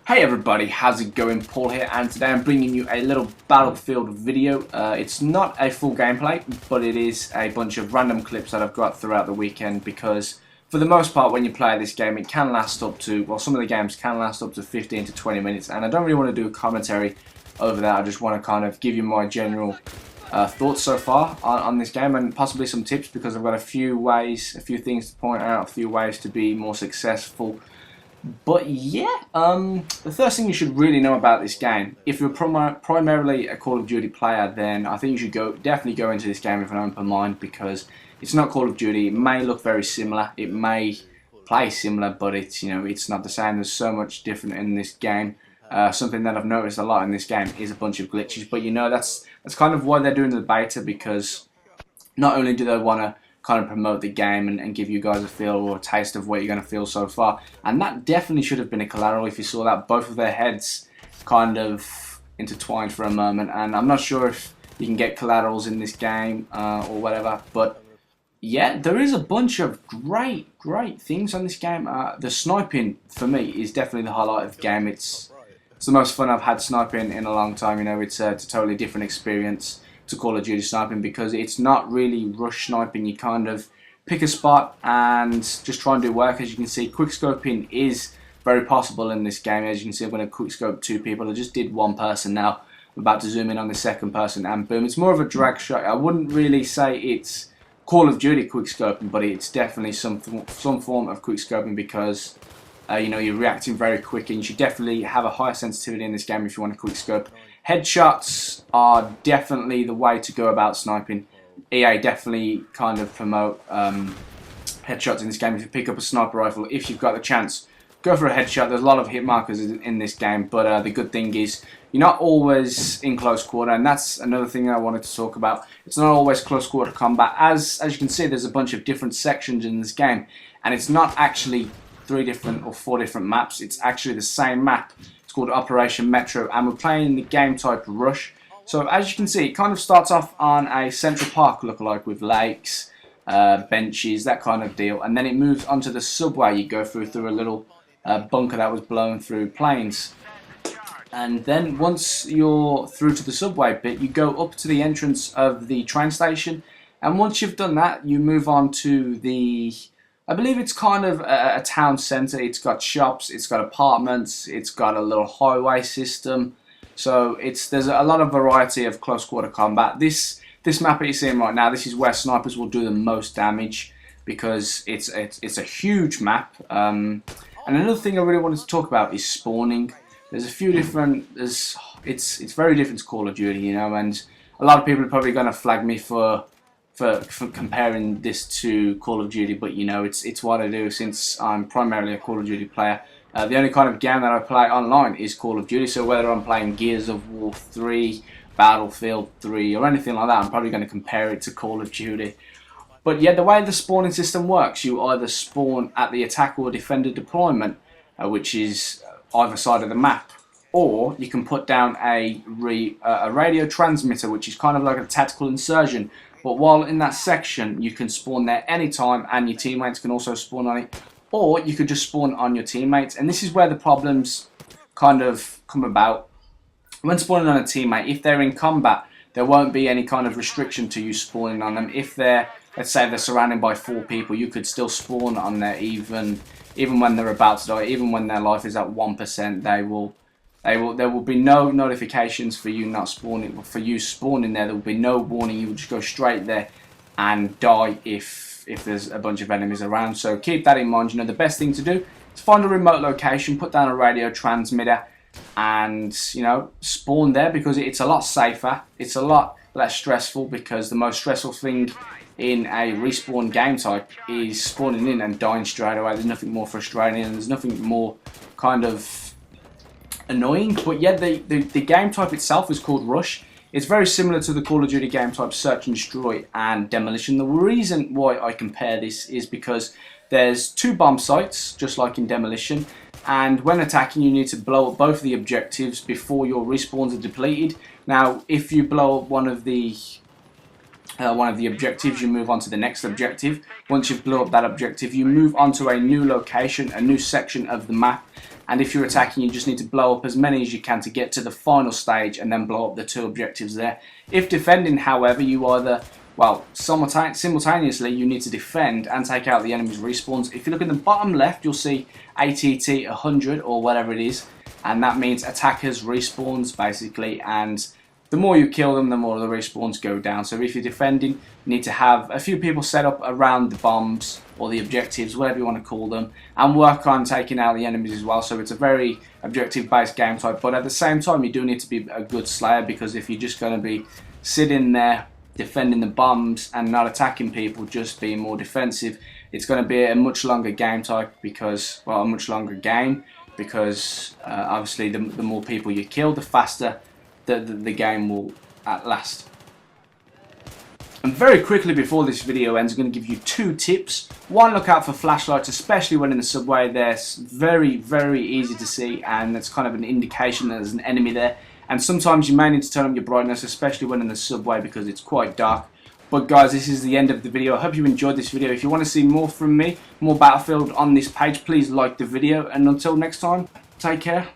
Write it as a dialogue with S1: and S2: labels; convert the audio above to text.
S1: Hey everybody, how's it going? Paul here, and today I'm bringing you a little Battlefield video. It's not a full gameplay, but it is a bunch of random clips that I've got throughout the weekend because for the most part when you play this game it can last up to, well, some of the games can last up to 15 to 20 minutes, and I don't really want to do a commentary over that. I just want to kind of give you my general thoughts so far on this game and possibly some tips, because I've got a few things to point out, a few ways to be more successful. But yeah, the first thing you should really know about this game, if you're primarily a Call of Duty player, then I think you should definitely go into this game with an open mind, because it's not Call of Duty. It may look very similar, it may play similar, but it's not the same. There's so much different in this game. Something that I've noticed a lot in this game is a bunch of glitches, but that's kind of why they're doing the beta, because not only do they want to kind of promote the game and give you guys a feel or a taste of what you're going to feel so far. And that definitely should have been a collateral if you saw that. Both of their heads kind of intertwined for a moment, and I'm not sure if you can get collaterals in this game or whatever, but yeah, there is a bunch of great things on this game. The sniping for me is definitely the highlight of the game. It's the most fun I've had sniping in a long time. It's a totally different experience to Call of Duty sniping, because it's not really rush sniping. You kind of pick a spot and just try and do work. As you can see, quickscoping is very possible in this game. As you can see, I'm going to quickscope two people. I just did one person now. I'm about to zoom in on the second person, and boom, it's more of a drag shot. I wouldn't really say it's Call of Duty quickscoping, but it's definitely some form of quickscoping, because you're reacting very quick, and you should definitely have a higher sensitivity in this game if you want to quickscope. Headshots are definitely the way to go about sniping. EA definitely kind of promote headshots in this game. If you pick up a sniper rifle, if you've got the chance, go for a headshot. There's a lot of hit markers in this game, but the good thing is you're not always in close quarter, and that's another thing that I wanted to talk about. It's not always close quarter combat. As you can see, there's a bunch of different sections in this game, and it's not actually 3 different or 4 different maps. It's actually the same map. It's called Operation Metro, and we're playing the game type Rush. So as you can see, it kind of starts off on a Central Park lookalike with lakes, benches, that kind of deal, and then it moves onto the subway. You go through a little bunker that was blown through planes, and then once you're through to the subway bit, you go up to the entrance of the train station, and once you've done that, you move on to the, I believe it's kind of a town centre. It's got shops, it's got apartments, it's got a little highway system. So there's a lot of variety of close quarter combat. This map that you're seeing right now, this is where snipers will do the most damage, because it's a huge map. And another thing I really wanted to talk about is spawning. There's a few different. It's very different to Call of Duty, and a lot of people are probably going to flag me for comparing this to Call of Duty, but it's what I do, since I'm primarily a Call of Duty player. The only kind of game that I play online is Call of Duty, so whether I'm playing Gears of War 3, Battlefield 3 or anything like that, I'm probably going to compare it to Call of Duty. But yeah, the way the spawning system works, you either spawn at the attack or defender deployment, which is either side of the map, or you can put down a radio transmitter, which is kind of like a tactical insertion. But while in that section, you can spawn there anytime, and your teammates can also spawn on it. Or you could just spawn on your teammates. And this is where the problems kind of come about. When spawning on a teammate, if they're in combat, there won't be any kind of restriction to you spawning on them. If let's say they're surrounded by 4 people, you could still spawn on there even when they're about to die, even when their life is at 1%, there will be no notifications for you not spawning. For you spawning there will be no warning. You will just go straight there and die if there's a bunch of enemies around. So keep that in mind. The best thing to do is find a remote location, put down a radio transmitter, and spawn there, because it's a lot safer. It's a lot less stressful, because the most stressful thing in a respawn game type is spawning in and dying straight away. There's nothing more frustrating, and there's nothing more kind of annoying. But yeah, the game type itself is called Rush. It's very similar to the Call of Duty game type Search and Destroy and Demolition. The reason why I compare this is because there's 2 bomb sites, just like in Demolition, and when attacking you need to blow up both of the objectives before your respawns are depleted. Now if you blow up one of the one of the objectives, you move on to the next objective. Once you've blew up that objective, you move on to a new location, a new section of the map, and if you're attacking, you just need to blow up as many as you can to get to the final stage and then blow up the 2 objectives there. If defending, however, you either, well, simultaneously you need to defend and take out the enemy's respawns. If you look in the bottom left, you'll see ATT 100 or whatever it is, and that means attackers respawns basically, and the more you kill them, the more the respawns go down. So if you're defending, you need to have a few people set up around the bombs or the objectives, whatever you want to call them, and work on taking out the enemies as well. So it's a very objective-based game type, but at the same time, you do need to be a good slayer, because if you're just going to be sitting there defending the bombs and not attacking people, just being more defensive, it's going to be a much longer game type, because, well, a much longer game, because obviously the more people you kill, the faster the game will last. And very quickly before this video ends, I'm going to give you 2 tips. One, look out for flashlights, especially when in the subway. They're very, very easy to see, and that's kind of an indication that there's an enemy there. And sometimes you may need to turn up your brightness, especially when in the subway, because it's quite dark. But guys, this is the end of the video. I hope you enjoyed this video. If you want to see more from me, more Battlefield on this page, please like the video. And until next time, take care.